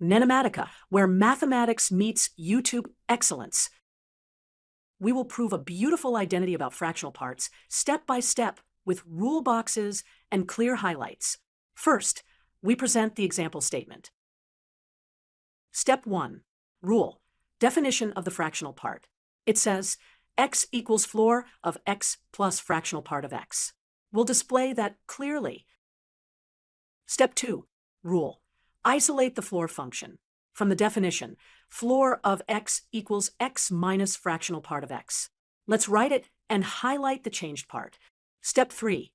NENOMATICA, where mathematics meets YouTube excellence. We will prove a beautiful identity about fractional parts, step by step, with rule boxes and clear highlights. First, we present the example statement. Step 1. Rule. Definition of the fractional part. It says, x equals floor of x plus fractional part of x. We'll display that clearly. Step 2. Rule. Isolate the floor function. From the definition, floor of x equals x minus fractional part of x. Let's write it and highlight the changed part. Step 3.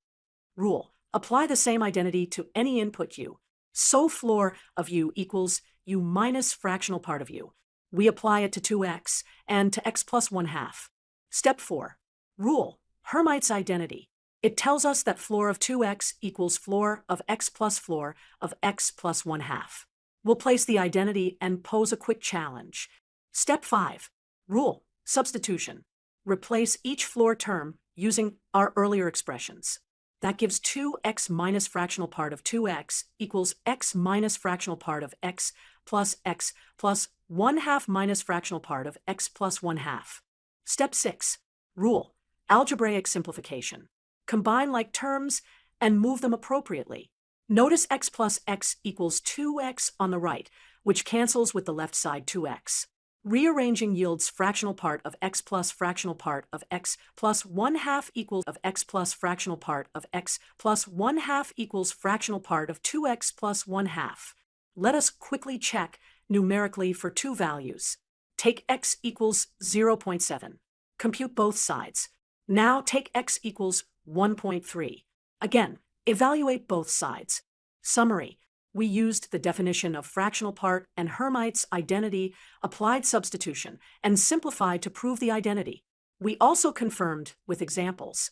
Rule. Apply the same identity to any input u. So floor of u equals u minus fractional part of u. We apply it to 2x and to x plus 1/2. Step 4. Rule. Hermite's identity. It tells us that floor of 2x equals floor of x plus floor of x plus 1/2. We'll place the identity and pose a quick challenge. Step 5. Rule. Substitution. Replace each floor term using our earlier expressions. That gives 2x minus fractional part of 2x equals x minus fractional part of x plus 1/2 minus fractional part of x plus 1/2. Step 6. Rule. Algebraic simplification. Combine like terms and move them appropriately. Notice x plus x equals 2x on the right, which cancels with the left side 2x. Rearranging yields fractional part of x plus fractional part of x plus 1/2 equals of x plus fractional part of x plus 1/2 equals fractional part of 2x plus 1/2. Let us quickly check numerically for two values. Take x equals 0.7. Compute both sides. Now take x equals 1.3. Again, evaluate both sides. Summary. We used the definition of fractional part and Hermite's identity, applied substitution, and simplified to prove the identity. We also confirmed with examples.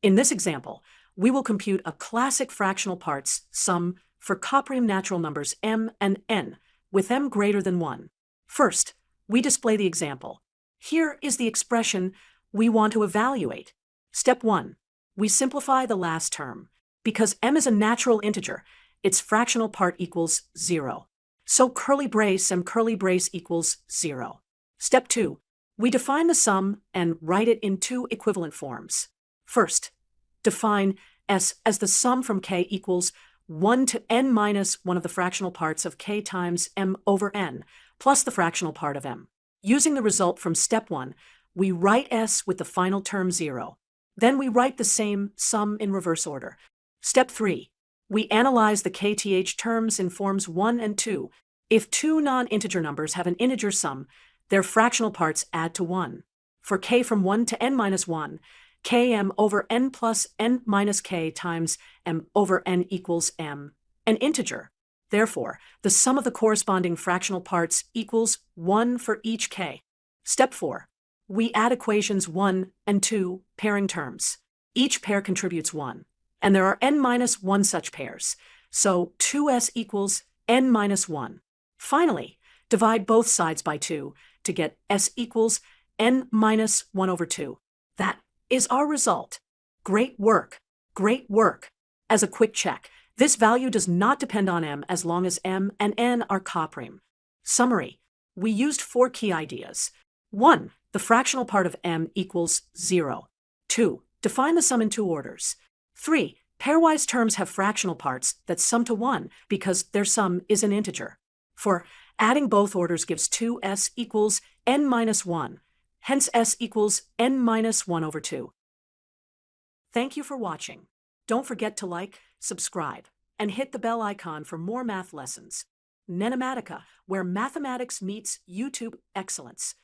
In this example, we will compute a classic fractional parts sum for coprime natural numbers m and n, with m greater than 1. First, we display the example. Here is the expression we want to evaluate. Step 1. We simplify the last term. Because m is a natural integer, its fractional part equals 0. So curly brace m curly brace equals 0. Step 2. We define the sum and write it in two equivalent forms. First, define s as the sum from k equals 1 to n minus one of the fractional parts of k times m over n, plus the fractional part of m. Using the result from step 1, we write s with the final term 0. Then we write the same sum in reverse order. Step 3. We analyze the kth terms in forms 1 and 2. If two non-integer numbers have an integer sum, their fractional parts add to 1. For k from 1 to n minus 1, km over n plus n minus k times m over n equals m, an integer. Therefore, the sum of the corresponding fractional parts equals 1 for each k. Step 4. We add equations 1 and 2 pairing terms. Each pair contributes 1, and there are n minus 1 such pairs, so 2s equals n minus 1. Finally, divide both sides by 2 to get s equals n minus 1 over 2. That is our result. Great work. Great work. As a quick check, this value does not depend on m as long as m and n are coprime. Summary. We used 4 key ideas. 1. The fractional part of m equals 0. 2. Define the sum in two orders. 3. Pairwise terms have fractional parts that sum to 1 because their sum is an integer. 4. Adding both orders gives 2s equals n minus 1. Hence s equals n minus 1 over 2. Thank you for watching. Don't forget to like, subscribe, and hit the bell icon for more math lessons. NENOMATICA, where mathematics meets YouTube excellence.